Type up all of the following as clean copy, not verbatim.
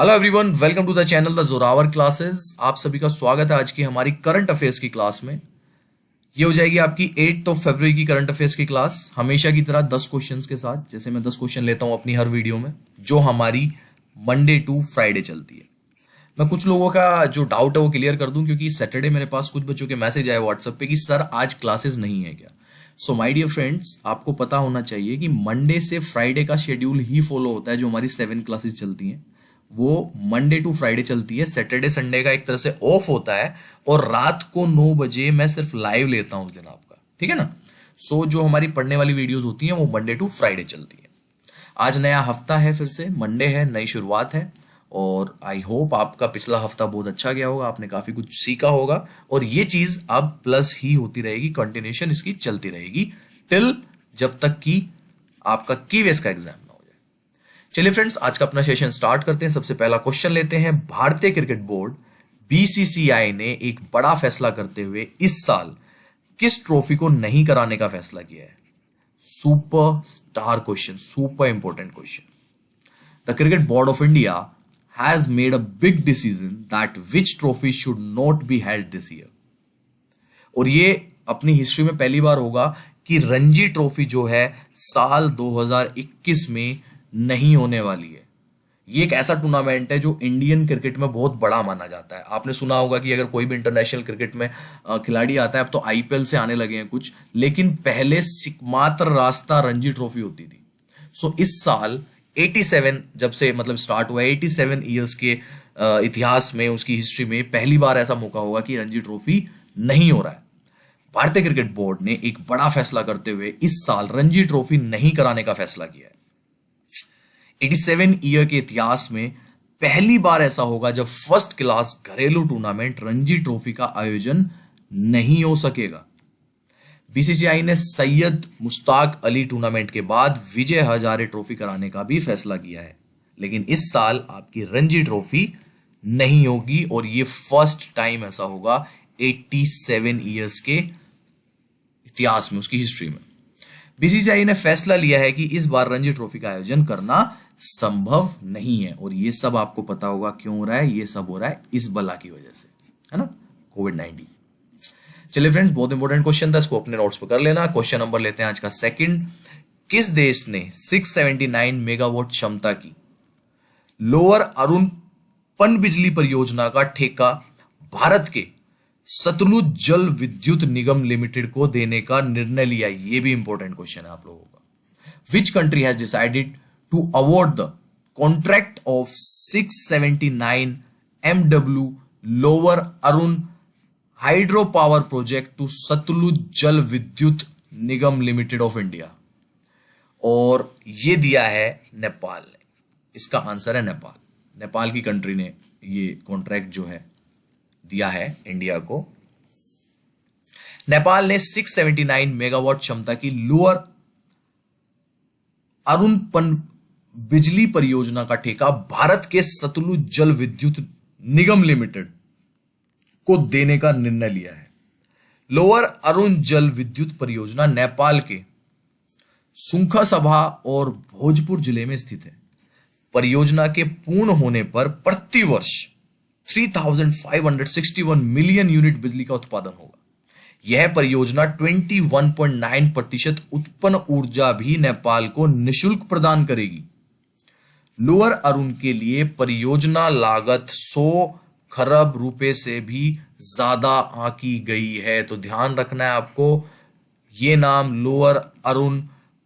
Hello everyone, welcome to the channel the Zorawar classes. आप सभी का स्वागत है आज की हमारी करंट अफेयर्स की क्लास में। ये हो जाएगी आपकी 8 फरवरी की करंट अफेयर्स की क्लास, हमेशा की तरह 10 क्वेश्चंस के साथ। जैसे मैं 10 क्वेश्चन लेता हूं अपनी हर वीडियो में, जो हमारी मंडे टू फ्राइडे चलती है। मैं कुछ लोगों का जो डाउट है वो क्लियर कर दूं, क्योंकि सैटरडे मेरे पास कुछ बच्चों के मैसेज आए व्हाट्सएप पे कि सर आज क्लासेस नहीं है क्या। सो माय डियर फ्रेंड्स, आपको पता होना चाहिए कि मंडे से फ्राइडे का शेड्यूल ही फॉलो होता है। जो हमारी 7 क्लासेस चलती हैं वो मंडे टू फ्राइडे चलती है। सैटरडे संडे का एक तरह से ऑफ होता है और रात को 9 बजे मैं सिर्फ लाइव लेता हूं उस दिन आपका, ठीक है ना। सो जो हमारी पढ़ने वाली वीडियोस होती हैं वो मंडे टू फ्राइडे चलती है। आज नया हफ्ता है, फिर से मंडे है, नई शुरुआत है। और आई होप आपका पिछला हफ्ता बहुत अच्छा गया होगा, आपने काफी कुछ सीखा होगा। और ये चीज अब प्लस ही होती रहेगी, कंटिन्यूशन इसकी चलती रहेगी टिल जब तक कि आपका कीवीएस का एग्जाम ना हो जाए। चलिए फ्रेंड्स, आज का अपना सेशन स्टार्ट करते हैं। सबसे पहला क्वेश्चन लेते हैं। भारतीय क्रिकेट बोर्ड बीसीसीआई ने एक बड़ा फैसला करते हुए इस साल किस ट्रॉफी को नहीं कराने का फैसला किया है? Super star question, super important question. The cricket board of India has made a big decision that which trophy should not be held this year। और ये अपनी हिस्ट्री में पहली बार होगा कि रणजी ट्रॉफी जो है साल 2021 में नहीं होने वाली है। ये एक ऐसा टूर्नामेंट है जो इंडियन क्रिकेट में बहुत बड़ा माना जाता है। आपने सुना होगा कि अगर कोई भी इंटरनेशनल क्रिकेट में खिलाड़ी आता है, अब तो आईपीएल से आने लगे हैं कुछ, लेकिन पहले एकमात्र रास्ता रणजी ट्रॉफी होती थी। सो इस साल 87 जब से मतलब स्टार्ट हुआ, 87 ईयर्स के इतिहास में, उसकी हिस्ट्री में पहली बार ऐसा मौका होगा कि रणजी ट्रॉफी नहीं हो रहा है। भारतीय क्रिकेट बोर्ड ने एक बड़ा फैसला करते हुए इस साल रणजी ट्रॉफी नहीं कराने का फैसला किया है। 87 ईयर के इतिहास में पहली बार ऐसा होगा जब फर्स्ट क्लास घरेलू टूर्नामेंट रणजी ट्रॉफी का आयोजन नहीं हो सकेगा। बीसीसीआई ने सैयद मुश्ताक अली टूर्नामेंट के बाद विजय हजारे ट्रॉफी कराने का भी फैसला किया है, लेकिन इस साल आपकी रणजी ट्रॉफी नहीं होगी और ये फर्स्ट टाइम ऐसा होगा 87 ईयर्स के इतिहास में, उसकी हिस्ट्री में। बीसीसीआई ने फैसला लिया है कि इस बार रणजी ट्रॉफी का आयोजन करना संभव नहीं है, और ये सब आपको पता होगा क्यों हो रहा है। ये सब हो रहा है इस बला की वजह से, है ना, कोविड-19। चलिए फ्रेंड्स, बहुत इंपॉर्टेंट क्वेश्चन था, इसको अपने नोट्स पर कर लेना। क्वेश्चन नंबर लेते हैं आज का सेकंड। किस देश ने 679 मेगावाट क्षमता की लोअर अरुण पनबिजली परियोजना का ठेका भारत के सतलुज जल विद्युत निगम लिमिटेड को देने का निर्णय लिया? ये भी इंपॉर्टेंट क्वेश्चन है आप लोगों का। Which country has decided to award the contract of 679 MW lower Arun hydro power project to Sutlej Jal Vidyut Nigam limited of India? और ये दिया है नेपाल ने। इसका आंसर है नेपाल। नेपाल की कंट्री ने ये कॉन्ट्रैक्ट जो है दिया है इंडिया को। नेपाल ने 679 मेगावाट क्षमता की लोअर अरुण पन बिजली परियोजना का ठेका भारत के सतलुज जल विद्युत निगम लिमिटेड को देने का निर्णय लिया है। लोअर अरुण जल विद्युत परियोजना नेपाल के सुंखा सभा और भोजपुर जिले में स्थित है। परियोजना के पूर्ण होने पर प्रति वर्ष 3561 मिलियन यूनिट बिजली का उत्पादन होगा। यह परियोजना 21.9% उत्पन्न ऊर्जा भी नेपाल को निशुल्क प्रदान करेगी। लोअर अरुण के लिए परियोजना लागत 100 खरब रुपए से भी ज्यादा आंकी गई है। तो ध्यान रखना है आपको, ये नाम लोअर अरुण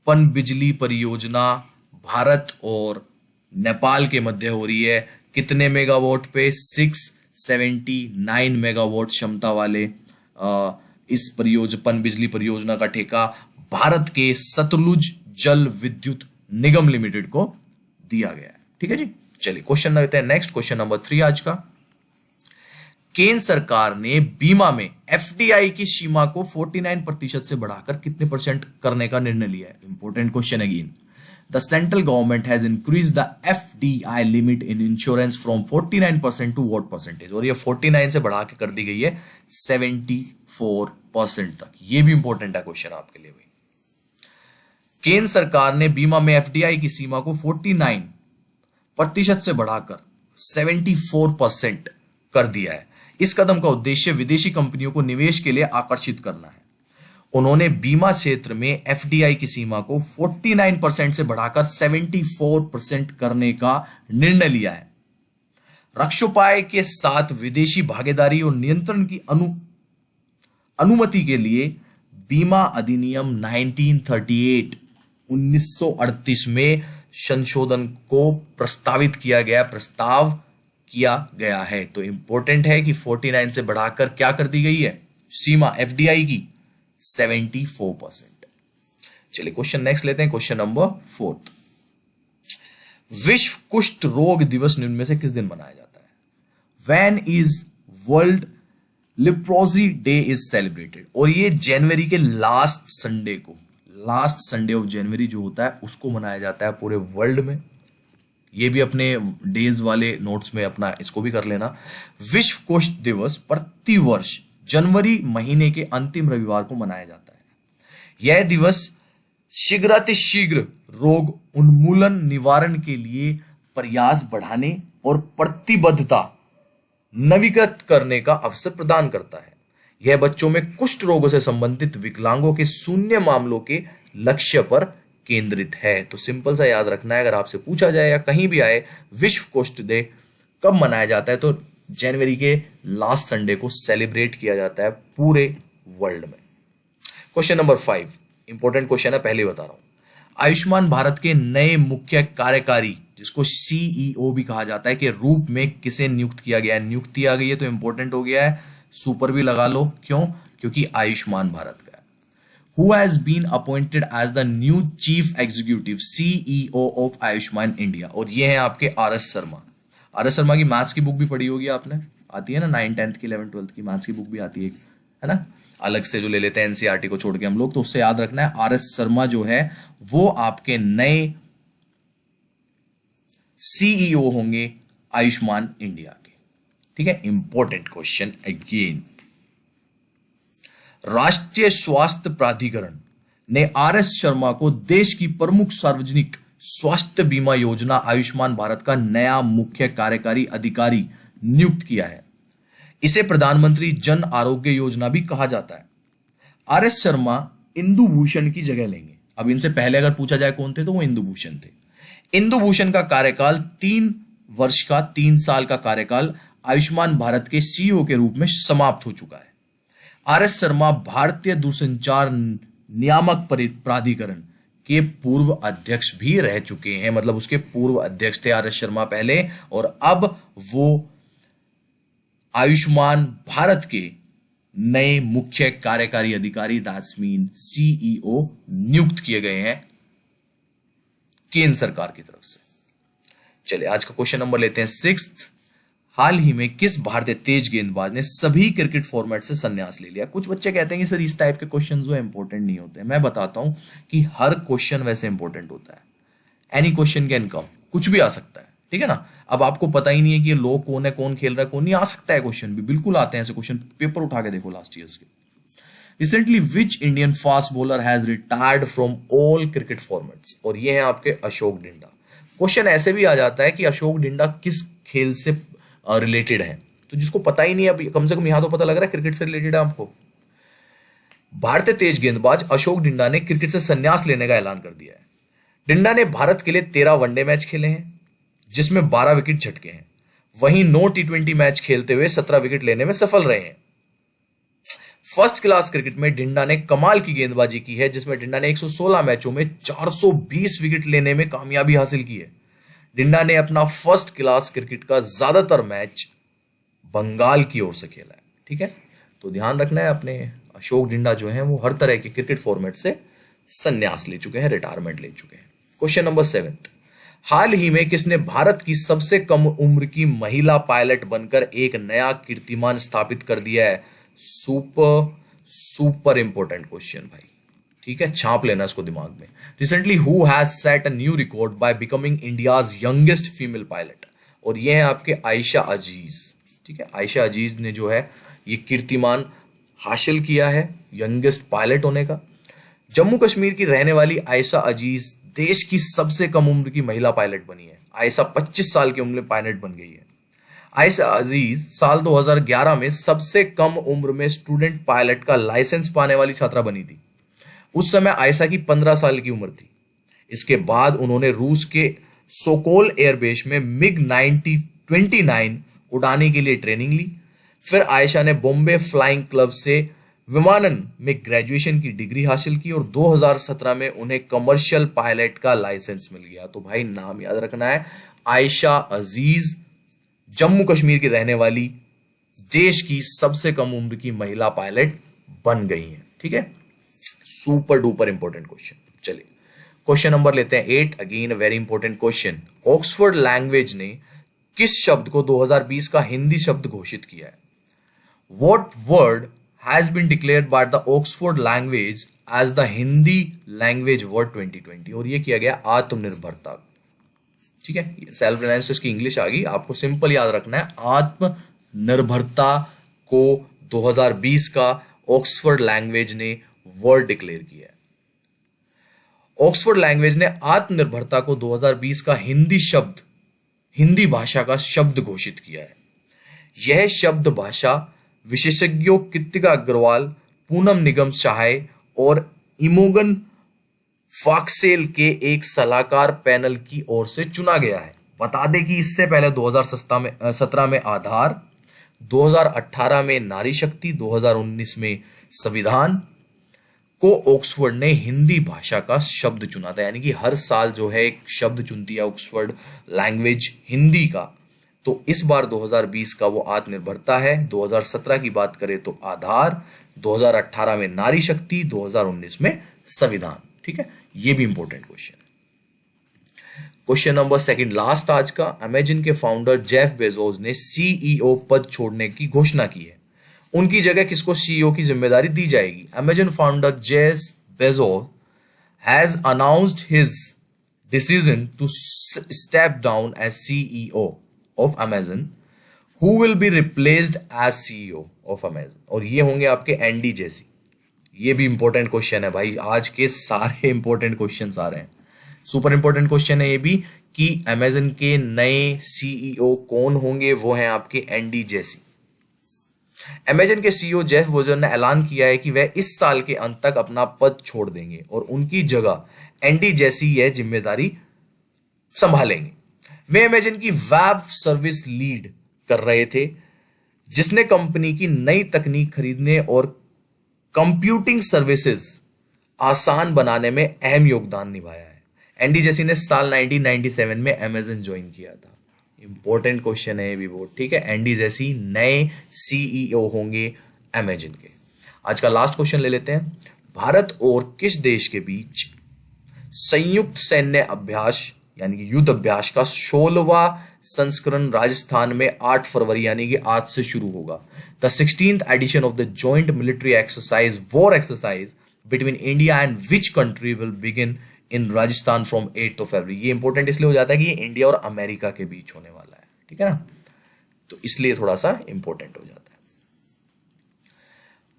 पनबिजली परियोजना भारत और नेपाल के मध्य हो रही है। कितने मेगावाट पे? 679 मेगावाट क्षमता वाले इस पनबिजली परियोजना का ठेका भारत के सतलुज जल विद्युत निगम लिमिटेड को दिया गया है। ठीक है जी। चलिए क्वेश्चन लेते हैं नेक्स्ट, क्वेश्चन नंबर 3 आज का। केंद्र सरकार ने बीमा में एफडीआई की सीमा को 49% से बढ़ाकर कितने परसेंट करने का निर्णय लिया है? Important question again. The central government has increase the FDI limit in insurance from 49% to what percentage? और ये 49 से बढ़ा के कर दी गई है 74% तक। ये भी इंपॉर्टेंट है क्वेश्चन आपके लिए भाई। केंद्र सरकार ने बीमा में एफडीआई की सीमा को 49% से बढ़ाकर 74% कर दिया है। इस कदम का उद्देश्य विदेशी कंपनियों को निवेश के लिए आकर्षित करना है। उन्होंने बीमा क्षेत्र में एफडीआई की सीमा को 49% से बढ़ाकर 74% करने का निर्णय लिया है। रक्षोपाय के साथ विदेशी भागीदारी और नियंत्रण की अनुमति के लिए बीमा अधिनियम 1938 में संशोधन को प्रस्ताव किया गया है। तो इंपॉर्टेंट है कि 49 से बढ़ाकर क्या कर दी गई है सीमा एफडीआई की 74%। चलिए क्वेश्चन नेक्स्ट लेते हैं, क्वेश्चन नंबर 4। विश्व कुष्ठ रोग दिवस निम्न में से किस दिन मनाया जाता है? When is World Leprosy Day is celebrated? और ये जनवरी के लास्ट संडे ऑफ जनवरी जो होता है उसको मनाया जाता है पूरे वर्ल्ड में। ये भी अपने डेज वाले नोट्स में अपना इसको भी कर लेना। विश्व कुष्ठ दिवस प्रति वर्ष जनवरी महीने के अंतिम रविवार को मनाया जाता है। यह दिवस शीघ्रातिशीघ्र रोग उन्मूलन निवारण के लिए प्रयास बढ़ाने और प्रतिबद्धता नवीकृत करने का अवसर प्रदान करता है। यह बच्चों में कुष्ठ रोगों से संबंधित विकलांगों के शून्य मामलों के लक्ष्य पर केंद्रित है। तो सिंपल सा याद रखना है, अगर आपसे पूछा जाए या कहीं भी आए विश्व कुष्ठ डे कब मनाया जाता है, तो जनवरी के लास्ट संडे को सेलिब्रेट किया जाता है पूरे वर्ल्ड में। क्वेश्चन नंबर 5 इंपॉर्टेंट क्वेश्चन है, पहले बता रहा हूं। आयुष्मान भारत के नए मुख्य कार्यकारी, जिसको सीईओ भी कहा जाता है, के रूप में किसे नियुक्त किया गया है? नियुक्ति आ गई है तो इंपॉर्टेंट हो गया है, सुपर भी लगा लो। क्यों? क्योंकि आयुष्मान भारत का है। Who has been appointed as the new chief executive CEO of Ayushman India? और ये है आपके आर.एस. शर्मा। आर.एस. शर्मा की मैथ्स की बुक भी पढ़ी होगी आपने, आती है ना 9th 10th की 11th 12th की मैथ्स की बुक भी आती है ना, अलग से जो ले लेते हैं एनसीईआरटी को छोड़ के हम लोग, तो उससे याद रखना है आर.एस. शर्मा जो है वो आपके नए सीईओ होंगे आयुष्मान इंडिया के। ठीक है, इंपॉर्टेंट क्वेश्चन अगेन। राष्ट्रीय स्वास्थ्य प्राधिकरण ने आर.एस. शर्मा को देश की प्रमुख सार्वजनिक स्वास्थ्य बीमा योजना आयुष्मान भारत का नया मुख्य कार्यकारी अधिकारी नियुक्त किया है। इसे प्रधानमंत्री जन आरोग्य योजना भी कहा जाता है। आर.एस. शर्मा इंदु भूषण की जगह लेंगे। अब इनसे पहले अगर पूछा जाए कौन थे, तो वो इंदु भूषण थे। इंदु भूषण का कार्यकाल 3 वर्ष का 3 साल का कार्यकाल आयुष्मान भारत के सीईओ के रूप में समाप्त हो चुका है। आर.एस. शर्मा भारतीय दूरसंचार नियामक प्राधिकरण के पूर्व अध्यक्ष भी रह चुके हैं, मतलब उसके पूर्व अध्यक्ष थे आर.एस. शर्मा पहले, और अब वो आयुष्मान भारत के नए मुख्य कार्यकारी अधिकारी दैट्स मीन सीईओ नियुक्त किए गए हैं केंद्र सरकार की तरफ से। चलिए आज का क्वेश्चन नंबर लेते हैं 6th। हाल ही में किस भारतीय तेज गेंदबाज ने सभी क्रिकेट फॉर्मेट से संन्यास ले लिया? कुछ बच्चे कहते हैं कि सर इस टाइप के क्वेश्चन जो इंपॉर्टेंट नहीं होते। मैं बताता हूं कि हर क्वेश्चन वैसे इंपॉर्टेंट होता है। एनी क्वेश्चन कैन कम, कुछ भी आ सकता है। ठीक है ना, अब आपको पता ही नहीं है कि ये लोग कौन है, कौन खेल रहा है, कौन नहीं, आ सकता है क्वेश्चन भी, बिल्कुल आते हैं ऐसे क्वेश्चन। पेपर उठा के देखो लास्ट ईयर्स के। Recently which Indian fast bowler has retired from all cricket formats? और ये है आपके अशोक डिंडा। क्वेश्चन ऐसे भी आ जाता है कि अशोक डिंडा किस खेल से रिलेटेड है, तो जिसको पता ही नहीं है, कम से कम यहां तो पता लग रहा है क्रिकेट से रिलेटेड है आपको। भारतीय तेज गेंदबाज अशोक डिंडा ने क्रिकेट से संन्यास लेने का ऐलान कर दिया है। डिंडा ने भारत के लिए 13 वनडे मैच खेले हैं, जिसमें 12 विकेट झटके हैं। वहीं 9 टी20 मैच खेलते हुए 17 विकेट लेने में सफल रहे हैं। फर्स्ट क्लास क्रिकेट में डिंडा ने कमाल की गेंदबाजी की है, जिसमें डिंडा ने 116 मैचों में 420 विकेट लेने में कामयाबी हासिल की है। डिंडा ने अपना फर्स्ट क्लास क्रिकेट का ज्यादातर मैच बंगाल की ओर से खेला है। ठीक है, तो ध्यान रखना है, अपने अशोक डिंडा जो है वो हर तरह के क्रिकेट फॉर्मेट से संन्यास ले चुके हैं, रिटायरमेंट ले चुके हैं। Question number 7। हाल ही में किसने भारत की सबसे कम उम्र की महिला पायलट बनकर एक नया कीर्तिमान स्थापित कर दिया है? सुपर इंपॉर्टेंट क्वेश्चन भाई। ठीक है, छाप लेना इसको दिमाग में। Recently who has set a new record by becoming India's youngest female pilot? और ये है आपके आयशा अजीज। ठीक है, आयशा अजीज ने जो है ये कीर्तिमान हासिल किया है यंगेस्ट पायलट होने का। जम्मू कश्मीर की रहने वाली आयशा अजीज देश की सबसे कम उम्र की महिला पायलट बनी है। आयशा 25 साल की उम्र में पायलट बन गई है। आयशा अजीज साल 2011 में सबसे कम उम्र में स्टूडेंट पायलट का लाइसेंस पाने वाली छात्रा बनी थी। उस समय आयशा की 15 साल की उम्र थी। इसके बाद उन्होंने रूस के सोकोल एयरबेस में मिग 29 उड़ाने के लिए ट्रेनिंग ली। फिर आयशा ने बॉम्बे फ्लाइंग क्लब से विमानन में ग्रेजुएशन की डिग्री हासिल की और 2017 में उन्हें कमर्शियल पायलट का लाइसेंस मिल गया। तो भाई नाम याद रखना है, आयशा अजीज जम्मू कश्मीर की रहने वाली देश की सबसे कम उम्र की महिला पायलट बन गई हैं। ठीक है, सुपर डुपर इंपॉर्टेंट क्वेश्चन। चलिए क्वेश्चन नंबर लेते हैं 8, again very important question. Oxford language ने किस शब्द को 2020 का हिंदी शब्द घोषित किया है? What word has been declared by the Oxford language as the Hindi language word 2020? और ये किया गया आत्मनिर्भरता। ठीक है, सेल्फ रिलायंस तो इसकी इंग्लिश आ गई, आपको सिंपल याद रखना है आत्मनिर्भरता को 2020 का ऑक्सफोर्ड लैंग्वेज ने वर्ड डिक्लेयर किया है। ऑक्सफोर्ड लैंग्वेज ने आत्मनिर्भरता को 2020 का हिंदी भाषा का शब्द घोषित किया है। यह शब्द भाषा विशेषज्ञों कृतिका अग्रवाल, पूनम निगम सहाय और इमोगन फॉक्सेल के एक सलाहकार पैनल की ओर से चुना गया है। बता दें कि इससे पहले 2017 में आधार, 2018 में नारी शक्ति, 2019 में संविधान को ऑक्सफोर्ड ने हिंदी भाषा का शब्द चुना था। यानी कि हर साल जो है एक शब्द चुनती है ऑक्सफोर्ड लैंग्वेज हिंदी का। तो इस बार 2020 का वो आत्मनिर्भरता है। 2017 की बात करें तो आधार, 2018 में नारी शक्ति, 2019 में संविधान। ठीक है, ये भी इंपॉर्टेंट क्वेश्चन है। क्वेश्चन नंबर 2 लास्ट आज का। अमेजन के फाउंडर जेफ बेजोस ने सीईओ पद छोड़ने की घोषणा की है। उनकी जगह किसको सीईओ की जिम्मेदारी दी जाएगी? Amazon founder Jeff Bezos has announced his decision to step down as CEO of Amazon, who will be replaced as CEO of Amazon? और ये होंगे आपके एंडी जेसी। ये भी इंपॉर्टेंट क्वेश्चन है भाई, आज के सारे इंपॉर्टेंट क्वेश्चंस आ रहे हैं। सुपर इंपॉर्टेंट क्वेश्चन है ये भी कि अमेजन के नए सीईओ कौन होंगे। वो हैं आपके एंडी जेसी। अमेजन के सीईओ जेफ बेजोस ने ऐलान किया है कि वह इस साल के अंत तक अपना पद छोड़ देंगे और उनकी जगह एंडी जेसी यह जिम्मेदारी संभालेंगे। वे अमेजन की वेब सर्विस लीड कर रहे थे, जिसने कंपनी की नई तकनीक खरीदने और कंप्यूटिंग सर्विसेज आसान बनाने में अहम योगदान निभाया है। एंडी जेसी ने साल 1997 में अमेजन ज्वाइन किया था। इंपॉर्टेंट क्वेश्चन है ये भी बहुत। ठीक है, एंडी जेसी नए सीईओ होंगे अमेजन के। आज का लास्ट क्वेश्चन ले लेते हैं। भारत और किस देश के बीच संयुक्त सैन्य अभ्यास यानी कि युद्ध अभ्यास का 16वां संस्करण राजस्थान में 8 फरवरी यानी कि आज से शुरू होगा। The 16th edition of the joint military exercise war exercise between India and which country will begin in Rajasthan from 8th of February। ये इंपॉर्टेंट इसलिए हो जाता है कि ये इंडिया और अमेरिका के बीच होने वाला है। ठीक है ना, तो इसलिए थोड़ा सा इंपॉर्टेंट हो जाता है।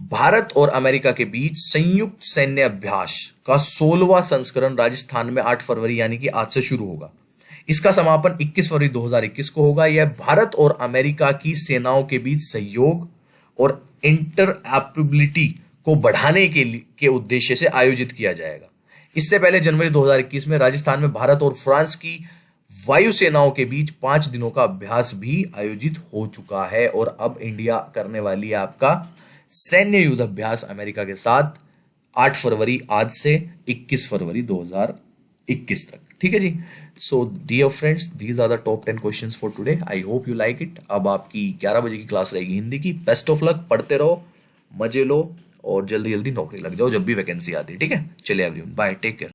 भारत और अमेरिका के बीच संयुक्त सैन्य अभ्यास का 16वां संस्करण राजस्थान में 8 फरवरी यानी कि आज से शुरू होगा। इसका समापन 21 फरवरी 2021 को होगा। यह भारत और अमेरिका की सेनाओं के बीच सहयोग और इंटरऑपरेबिलिटी को बढ़ाने के उद्देश्य से आयोजित किया जाएगा। इससे पहले जनवरी 2021 में राजस्थान में भारत और फ्रांस की वायुसेनाओं के बीच 5 दिनों का अभ्यास भी आयोजित हो चुका है। और अब इंडिया करने वाली है आपका सैन्य युद्ध अभ्यास अमेरिका के साथ 8 फरवरी आज से 21 फरवरी 2021 तक। ठीक है जी। So dear friends, these are the top 10 questions for today. I hope you like it. अब आपकी 11 बजे की क्लास रहेगी हिंदी की। बेस्ट ऑफ लक, पढ़ते रहो, मजे लो और जल्दी जल्दी नौकरी लग जाओ जब भी वैकेंसी आती है। ठीक है, चलिए एवरीवन, बाय, टेक केयर।